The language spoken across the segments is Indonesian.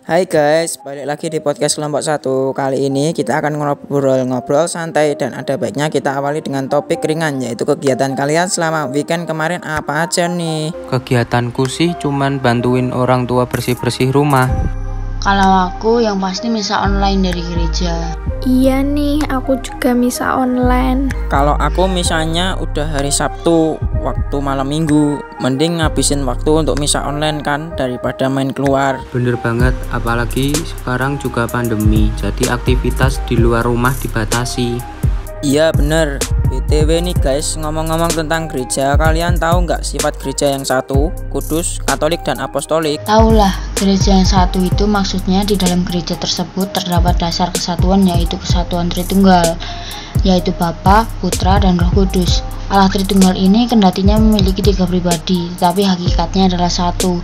Hai guys, balik lagi di podcast kelompok 1. Kali ini kita akan ngobrol-ngobrol santai dan ada baiknya kita awali dengan topik ringan, yaitu kegiatan kalian selama weekend kemarin apa aja nih? Kegiatanku sih cuman bantuin orang tua bersih-bersih rumah. Kalau aku yang pasti misa online dari gereja. Iya nih, aku juga misa online. Kalau aku misalnya udah hari Sabtu, waktu malam minggu, mending ngabisin waktu untuk misa online kan daripada main keluar. Bener banget, apalagi sekarang juga pandemi, jadi aktivitas di luar rumah dibatasi. Iya bener. BTW nih guys, ngomong-ngomong tentang gereja, kalian tahu nggak sifat gereja yang satu, kudus, katolik, dan apostolik? Tahulah, gereja yang satu itu maksudnya di dalam gereja tersebut terdapat dasar kesatuan, yaitu kesatuan Tritunggal, yaitu Bapa, Putra, dan Roh Kudus. Allah Tritunggal ini kendatinya memiliki 3 pribadi, tetapi hakikatnya adalah satu.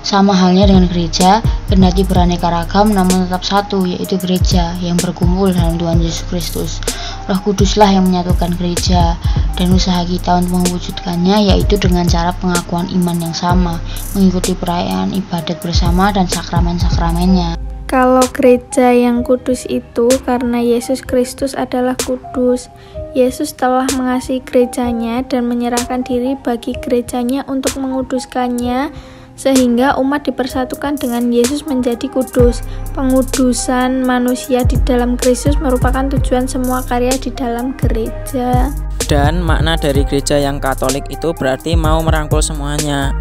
Sama halnya dengan gereja, kendati beraneka ragam namun tetap satu, yaitu gereja yang berkumpul dalam Tuhan Yesus Kristus. Roh Kuduslah yang menyatukan gereja, dan usaha kita untuk mewujudkannya yaitu dengan cara pengakuan iman yang sama, mengikuti perayaan ibadat bersama dan sakramen-sakramennya. Kalau gereja yang kudus itu karena Yesus Kristus adalah kudus. Yesus telah mengasihi gerejanya dan menyerahkan diri bagi gerejanya untuk menguduskannya, sehingga umat dipersatukan dengan Yesus menjadi kudus. Pengudusan manusia di dalam Kristus merupakan tujuan semua karya di dalam gereja. Dan makna dari gereja yang katolik itu berarti mau merangkul semuanya.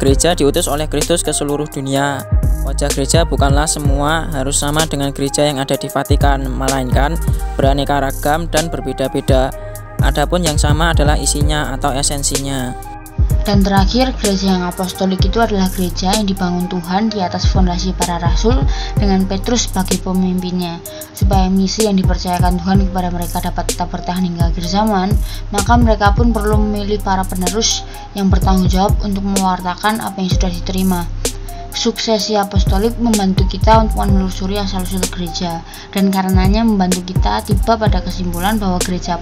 Gereja diutus oleh Kristus ke seluruh dunia. Wajah gereja bukanlah semua harus sama dengan gereja yang ada di Vatikan, melainkan beraneka ragam dan berbeda-beda. Adapun yang sama adalah isinya atau esensinya. Dan terakhir, gereja yang apostolik itu adalah gereja yang dibangun Tuhan di atas fondasi para rasul dengan Petrus sebagai pemimpinnya. Supaya misi yang dipercayakan Tuhan kepada mereka dapat tetap bertahan hingga akhir zaman, maka mereka pun perlu memilih para penerus yang bertanggung jawab untuk mewartakan apa yang sudah diterima. Suksesi apostolik membantu kita untuk menelusuri asal-usul gereja, dan karenanya membantu kita tiba pada kesimpulan bahwa gereja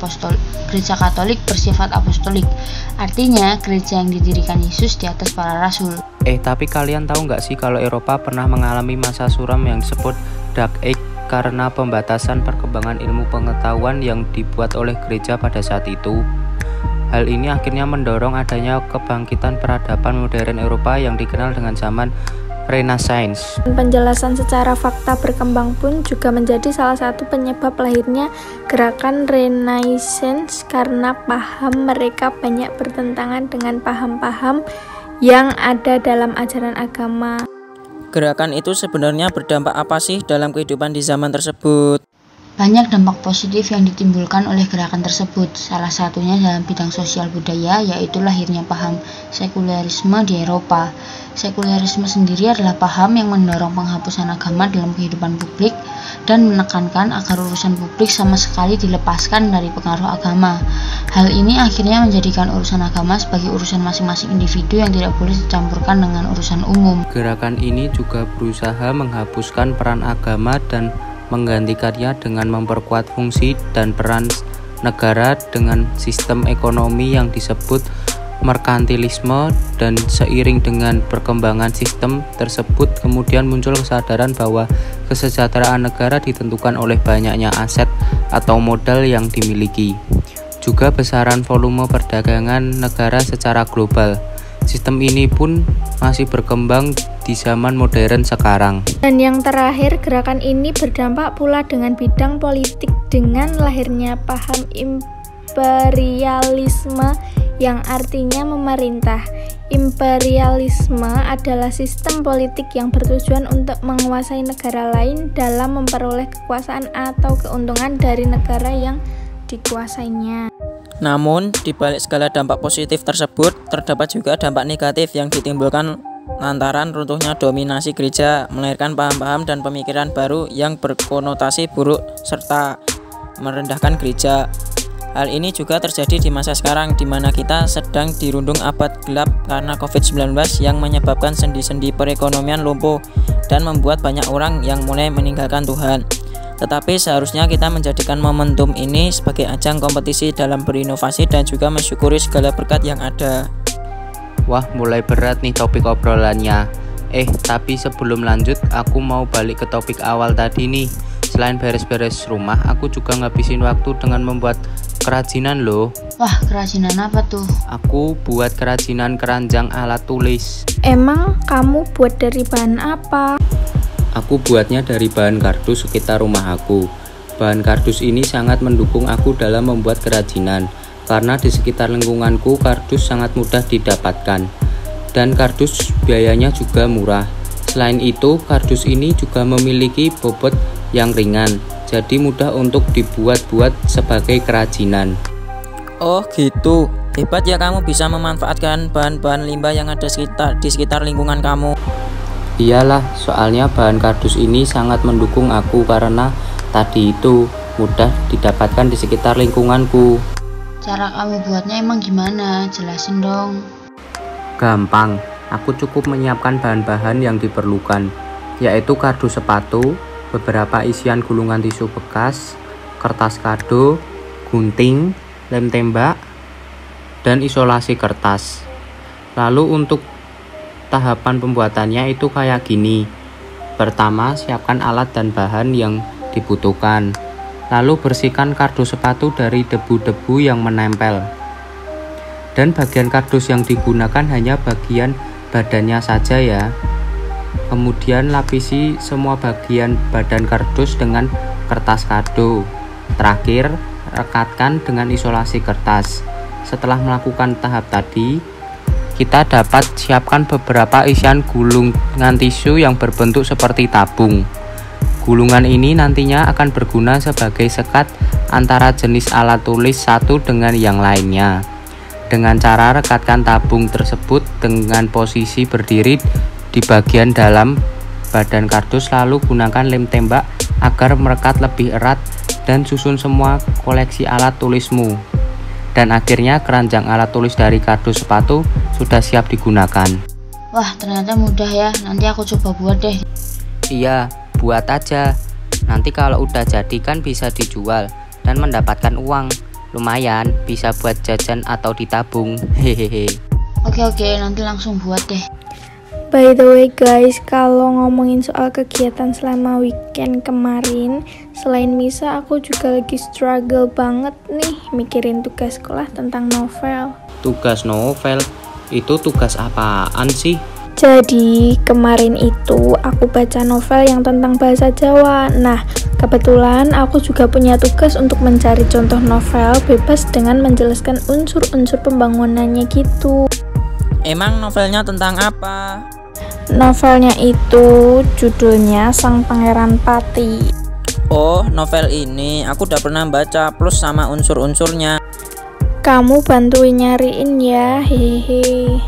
Katolik bersifat apostolik. Artinya gereja yang didirikan Yesus di atas para rasul. Tapi kalian tahu nggak sih kalau Eropa pernah mengalami masa suram yang disebut Dark Age karena pembatasan perkembangan ilmu pengetahuan yang dibuat oleh gereja pada saat itu. Hal ini akhirnya mendorong adanya kebangkitan peradaban modern Eropa yang dikenal dengan zaman Renaissance. Penjelasan secara fakta berkembang pun juga menjadi salah satu penyebab lahirnya gerakan Renaissance, karena paham mereka banyak bertentangan dengan paham-paham yang ada dalam ajaran agama. Gerakan itu sebenarnya berdampak apa sih dalam kehidupan di zaman tersebut? Banyak dampak positif yang ditimbulkan oleh gerakan tersebut. Salah satunya dalam bidang sosial budaya, yaitu lahirnya paham sekularisme di Eropa. Sekularisme sendiri adalah paham yang mendorong penghapusan agama dalam kehidupan publik dan menekankan agar urusan publik sama sekali dilepaskan dari pengaruh agama. Hal ini akhirnya menjadikan urusan agama sebagai urusan masing-masing individu yang tidak boleh dicampurkan dengan urusan umum. Gerakan ini juga berusaha menghapuskan peran agama dan menggantikannya dengan memperkuat fungsi dan peran negara dengan sistem ekonomi yang disebut merkantilisme, dan seiring dengan perkembangan sistem tersebut kemudian muncul kesadaran bahwa kesejahteraan negara ditentukan oleh banyaknya aset atau modal yang dimiliki, juga besaran volume perdagangan negara secara global. Sistem ini pun masih berkembang di zaman modern sekarang. Dan yang terakhir, gerakan ini berdampak pula dengan bidang politik dengan lahirnya paham imperialisme yang artinya memerintah. Imperialisme adalah sistem politik yang bertujuan untuk menguasai negara lain dalam memperoleh kekuasaan atau keuntungan dari negara yang dikuasainya. Namun, di balik segala dampak positif tersebut, terdapat juga dampak negatif yang ditimbulkan lantaran runtuhnya dominasi gereja, melahirkan paham-paham dan pemikiran baru yang berkonotasi buruk serta merendahkan gereja. Hal ini juga terjadi di masa sekarang, di mana kita sedang dirundung abad gelap karena COVID-19 yang menyebabkan sendi-sendi perekonomian lumpuh dan membuat banyak orang yang mulai meninggalkan Tuhan. Tetapi seharusnya kita menjadikan momentum ini sebagai ajang kompetisi dalam berinovasi dan juga mensyukuri segala berkat yang ada. Wah, mulai berat nih topik obrolannya. Tapi sebelum lanjut, aku mau balik ke topik awal tadi nih. Selain beres-beres rumah, aku juga ngabisin waktu dengan membuat kerajinan loh. Wah, kerajinan apa tuh? Aku buat kerajinan keranjang alat tulis. Emang kamu buat dari bahan apa? Aku buatnya dari bahan kardus sekitar rumah aku. Bahan kardus ini sangat mendukung aku dalam membuat kerajinan, karena di sekitar lingkunganku kardus sangat mudah didapatkan. Dan kardus biayanya juga murah. Selain itu, kardus ini juga memiliki bobot yang ringan, jadi mudah untuk dibuat-buat sebagai kerajinan. Oh gitu, hebat ya kamu bisa memanfaatkan bahan-bahan limbah yang ada di sekitar lingkungan kamu. Iyalah, soalnya bahan kardus ini sangat mendukung aku karena tadi itu mudah didapatkan di sekitar lingkunganku. Cara kamu buatnya emang gimana? Jelasin dong. Gampang, aku cukup menyiapkan bahan-bahan yang diperlukan, yaitu kardus sepatu, beberapa isian gulungan tisu bekas, kertas kado, gunting, lem tembak, dan isolasi kertas. Lalu untuk tahapan pembuatannya itu kayak gini. Pertama, siapkan alat dan bahan yang dibutuhkan. Lalu bersihkan kardus sepatu dari debu-debu yang menempel. Dan bagian kardus yang digunakan hanya bagian badannya saja ya. Kemudian lapisi semua bagian badan kardus dengan kertas kado. Terakhir, rekatkan dengan isolasi kertas. Setelah melakukan tahap tadi, kita dapat siapkan beberapa isian gulungan tisu yang berbentuk seperti tabung. Gulungan ini nantinya akan berguna sebagai sekat antara jenis alat tulis satu dengan yang lainnya. Dengan cara rekatkan tabung tersebut dengan posisi berdiri di bagian dalam badan kardus, lalu gunakan lem tembak agar merekat lebih erat dan susun semua koleksi alat tulismu. Dan akhirnya keranjang alat tulis dari kardus sepatu sudah siap digunakan. Wah, ternyata mudah ya. Nanti aku coba buat deh. Iya, buat aja. Nanti kalau udah jadi kan bisa dijual dan mendapatkan uang. Lumayan, bisa buat jajan atau ditabung. Hehehe. Oke, nanti langsung buat deh. By the way guys, kalau ngomongin soal kegiatan selama weekend kemarin, selain misa aku juga lagi struggle banget nih mikirin tugas sekolah tentang novel. Tugas novel? Itu tugas apaan sih? Jadi kemarin itu aku baca novel yang tentang bahasa Jawa. Nah, kebetulan aku juga punya tugas untuk mencari contoh novel bebas dengan menjelaskan unsur-unsur pembangunannya gitu. Emang novelnya tentang apa? Novelnya itu judulnya Sang Pangeran Pati. Oh, novel ini aku udah pernah baca plus sama unsur-unsurnya. Kamu bantuin nyariin ya, hehe.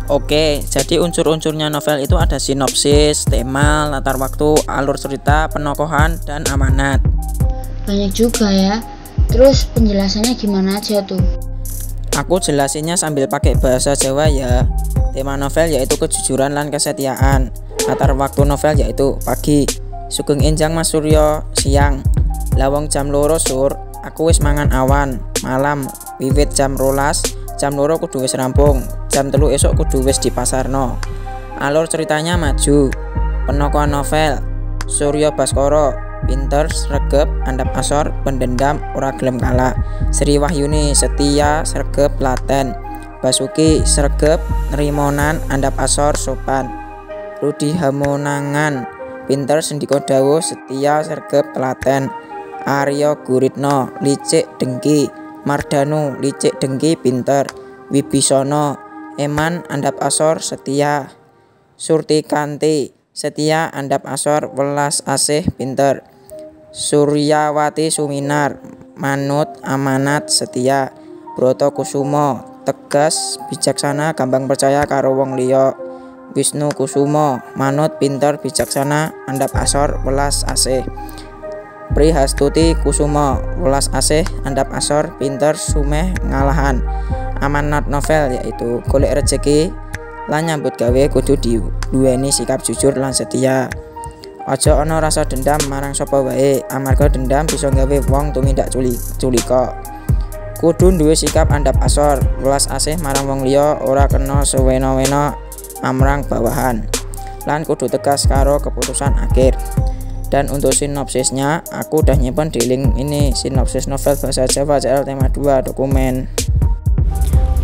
Oke, jadi unsur-unsurnya novel itu ada sinopsis, tema, latar waktu, alur cerita, penokohan, dan amanat. Banyak juga ya. Terus penjelasannya gimana aja tuh? Aku jelasinnya sambil pakai bahasa Jawa ya. Tema novel yaitu kejujuran lan kesetiaan. Latar waktu novel yaitu pagi. Sugeng enjang Mas Suryo siang. Lawang jam loro sur, aku wis mangan awan. Malam wiwit jam 12, jam loro kudu wis rampung. Jam 3 esok kudu wis di pasarno. Alur ceritanya maju. Penokohan novel: Suryo Baskoro, pinter, sregep, andap asor, pendendam, ora gelem kalah. Sri Wahyuni, setia, sregep, laten. Basuki, sregep, nerimonan, andap asor, sopan. Rudi Hamonangan, pinter, sendiko dawuh, setia, sregep, telaten. Aryo Guritno, licik, dengki. Mardanu, licik, dengki, pinter. Wibisono, eman, andap asor, setia. Surtikanti, setia, andap asor, welas asih, pinter. Suryawati Suminar, manut, amanat, setia. Broto Kusumo, tegas, bijaksana, gampang percaya karo wong liya. Wisnu Kusumo, manut, pinter, bijaksana, andap asor, welas asih. Prihastuti Kusumo, welas asih, andap asor, pinter, sumeh, ngalahan. Amanat novel yaitu golek rejeki lan nyambut gawe kudu duweni sikap jujur lan setia. Aja ana rasa dendam marang sapa wae, amarga dendam bisa gawe wong tumindak culika. Kudu duwe sikap andap asor, welas asih marang wong liya, ora kena sewena-wena amrang bawahan. lan kudu tegas karo keputusan akhir. Dan untuk sinopsisnya aku udah nyimpen di link ini, sinopsis novel bahasa Jawa CL tema 2 dokumen.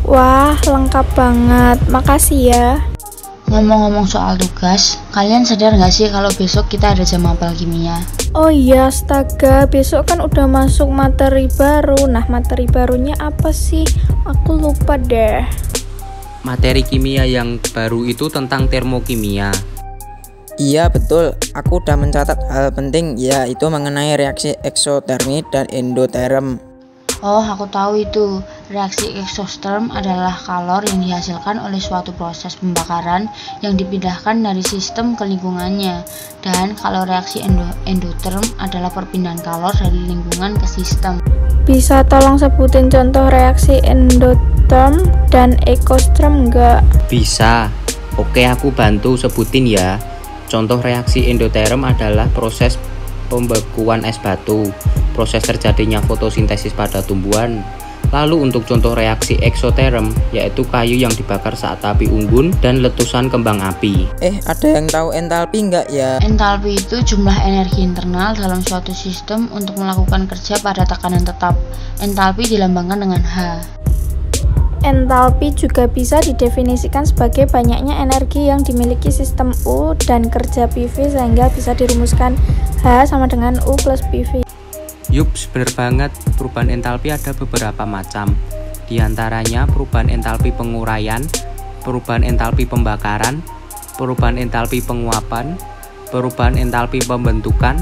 Wah, lengkap banget. Makasih ya. Ngomong-ngomong soal tugas, kalian sadar nggak sih kalau besok kita ada jam mapel kimia? Oh iya, astaga, besok kan udah masuk materi baru. Nah, materi barunya apa sih? Aku lupa deh. Materi kimia yang baru itu tentang termokimia. Iya betul, aku udah mencatat hal penting, yaitu mengenai reaksi eksotermi dan endoterm. Oh, aku tahu itu. Reaksi eksoterm adalah kalor yang dihasilkan oleh suatu proses pembakaran yang dipindahkan dari sistem ke lingkungannya. Dan kalau reaksi endoterm adalah perpindahan kalor dari lingkungan ke sistem. Bisa tolong sebutin contoh reaksi endoterm dan eksoterm enggak? Bisa. Oke, aku bantu sebutin ya. Contoh reaksi endoterm adalah proses pembekuan es batu, proses terjadinya fotosintesis pada tumbuhan. Lalu untuk contoh reaksi eksoterm, yaitu kayu yang dibakar saat api unggun dan letusan kembang api. Ada yang tahu entalpi nggak ya? Entalpi itu jumlah energi internal dalam suatu sistem untuk melakukan kerja pada tekanan tetap. Entalpi dilambangkan dengan H. Entalpi juga bisa didefinisikan sebagai banyaknya energi yang dimiliki sistem U dan kerja PV, sehingga bisa dirumuskan H sama dengan U plus PV. Yups, bener banget. Perubahan entalpi ada beberapa macam. Di antaranya perubahan entalpi penguraian, perubahan entalpi pembakaran, perubahan entalpi penguapan, perubahan entalpi pembentukan,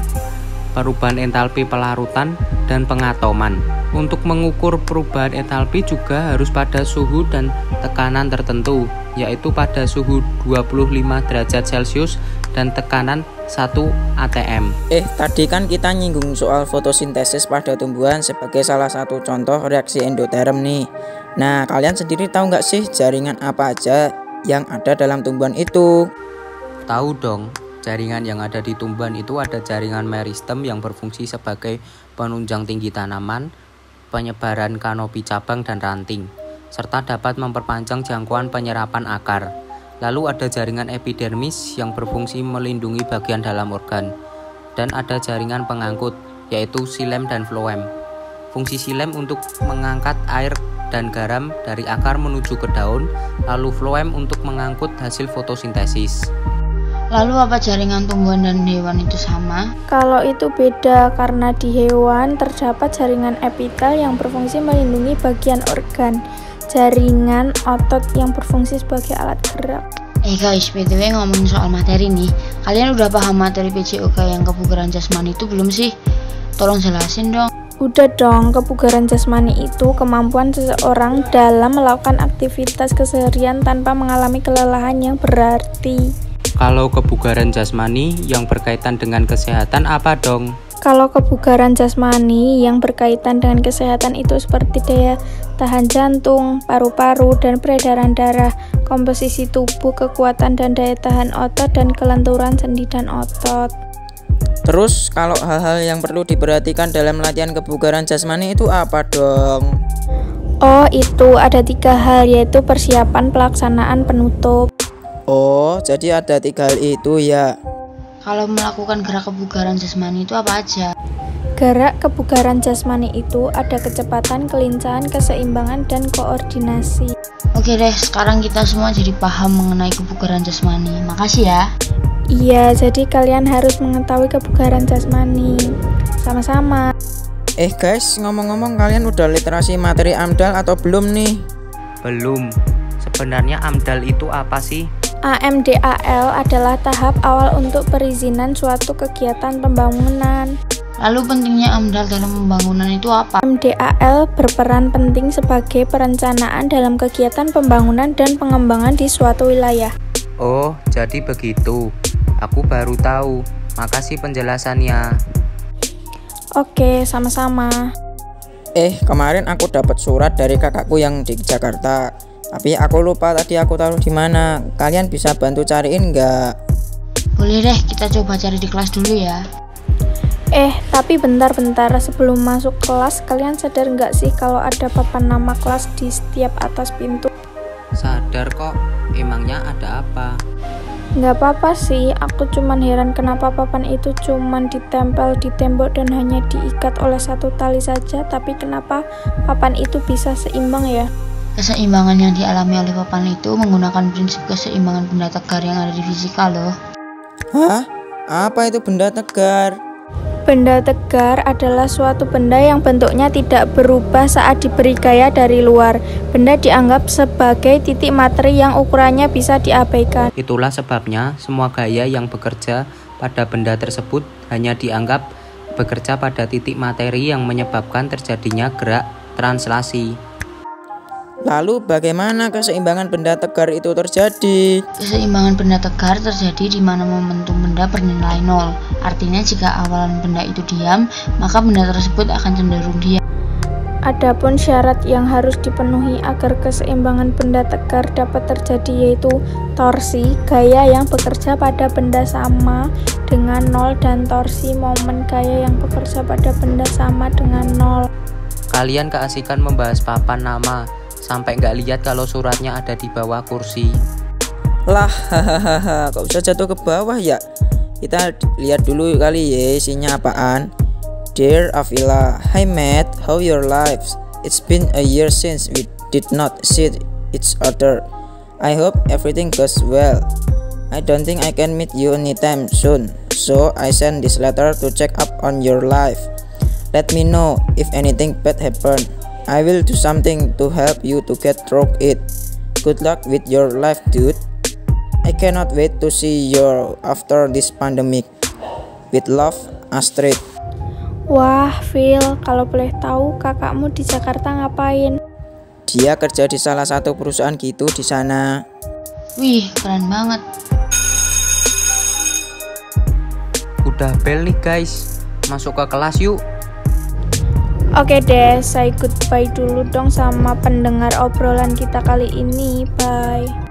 perubahan entalpi pelarutan, dan pengatoman. Untuk mengukur perubahan entalpi juga harus pada suhu dan tekanan tertentu, yaitu pada suhu 25 derajat Celcius dan tekanan 1 atm. Tadi kan kita nyinggung soal fotosintesis pada tumbuhan sebagai salah satu contoh reaksi endoterm nih. Nah, kalian sendiri tahu nggak sih jaringan apa aja yang ada dalam tumbuhan itu? Tahu dong, jaringan yang ada di tumbuhan itu ada jaringan meristem yang berfungsi sebagai penunjang tinggi tanaman, penyebaran kanopi cabang dan ranting, serta dapat memperpanjang jangkauan penyerapan akar. Lalu ada jaringan epidermis yang berfungsi melindungi bagian dalam organ. Dan ada jaringan pengangkut, yaitu xilem dan floem. Fungsi xilem untuk mengangkat air dan garam dari akar menuju ke daun, lalu floem untuk mengangkut hasil fotosintesis. Lalu apa jaringan tumbuhan dan hewan itu sama? Kalau itu beda, karena di hewan terdapat jaringan epitel yang berfungsi melindungi bagian organ, jaringan otot yang berfungsi sebagai alat gerak. Guys, BTW ngomongin soal materi nih, kalian udah paham materi PJOK yang kebugaran jasmani itu belum sih? Tolong jelasin dong. Udah dong, kebugaran jasmani itu kemampuan seseorang dalam melakukan aktivitas keseharian tanpa mengalami kelelahan yang berarti. Kalau kebugaran jasmani yang berkaitan dengan kesehatan apa dong? Kalau kebugaran jasmani yang berkaitan dengan kesehatan itu seperti daya tahan jantung, paru-paru, dan peredaran darah, komposisi tubuh, kekuatan dan daya tahan otot, dan kelenturan sendi dan otot. Terus kalau hal-hal yang perlu diperhatikan dalam latihan kebugaran jasmani itu apa dong? Oh, itu ada 3 hal, yaitu persiapan, pelaksanaan, penutup. Oh, jadi ada 3 hal itu ya. Kalau melakukan gerak kebugaran jasmani itu apa aja? Gerak kebugaran jasmani itu ada kecepatan, kelincahan, keseimbangan, dan koordinasi. Oke deh, sekarang kita semua jadi paham mengenai kebugaran jasmani. Makasih ya. Iya, jadi kalian harus mengetahui kebugaran jasmani. Sama-sama. Guys, ngomong-ngomong, kalian udah literasi materi AMDAL atau belum nih? Belum. Sebenarnya AMDAL itu apa sih? AMDAL adalah tahap awal untuk perizinan suatu kegiatan pembangunan. Lalu pentingnya AMDAL dalam pembangunan itu apa? AMDAL berperan penting sebagai perencanaan dalam kegiatan pembangunan dan pengembangan di suatu wilayah. Oh, jadi begitu. Aku baru tahu. Makasih penjelasannya. Oke, sama-sama. Kemarin aku dapat surat dari kakakku yang di Jakarta. Tapi aku lupa tadi aku taruh di mana. Kalian bisa bantu cariin nggak? Boleh deh, kita coba cari di kelas dulu ya. Tapi bentar-bentar, sebelum masuk kelas, kalian sadar nggak sih kalau ada papan nama kelas di setiap atas pintu? Sadar kok, emangnya ada apa? Nggak apa-apa sih, aku cuman heran kenapa papan itu cuman ditempel di tembok dan hanya diikat oleh satu tali saja, tapi kenapa papan itu bisa seimbang ya? Keseimbangan yang dialami oleh papan itu menggunakan prinsip keseimbangan benda tegar yang ada di fisika loh. Hah? Apa itu benda tegar? Benda tegar adalah suatu benda yang bentuknya tidak berubah saat diberi gaya dari luar. Benda dianggap sebagai titik materi yang ukurannya bisa diabaikan. Itulah sebabnya semua gaya yang bekerja pada benda tersebut hanya dianggap bekerja pada titik materi yang menyebabkan terjadinya gerak translasi. Lalu bagaimana keseimbangan benda tegar itu terjadi? Keseimbangan benda tegar terjadi di mana momentum benda bernilai 0. Artinya jika awalan benda itu diam, maka benda tersebut akan cenderung diam. Adapun syarat yang harus dipenuhi agar keseimbangan benda tegar dapat terjadi yaitu torsi, gaya yang bekerja pada benda sama dengan 0, dan torsi momen gaya yang bekerja pada benda sama dengan 0. Kalian keasikan membahas papan nama, sampai nggak lihat kalau suratnya ada di bawah kursi. Lah, hahaha, kok bisa jatuh ke bawah ya? Kita lihat dulu kali ya isinya apaan. Dear Avila, hi Matt, how your life? It's been a year since we did not see each other. I hope everything goes well. I don't think I can meet you anytime soon, so I send this letter to check up on your life. Let me know if anything bad happened. I will do something to help you to get through it. Good luck with your life, dude. I cannot wait to see you after this pandemic. With love, Astrid. Wah, Phil, kalau boleh tahu kakakmu di Jakarta ngapain? Dia kerja di salah satu perusahaan gitu di sana. Wih, keren banget. Udah bel nih guys, masuk ke kelas yuk. Oke deh, say goodbye dulu dong sama pendengar obrolan kita kali ini. Bye.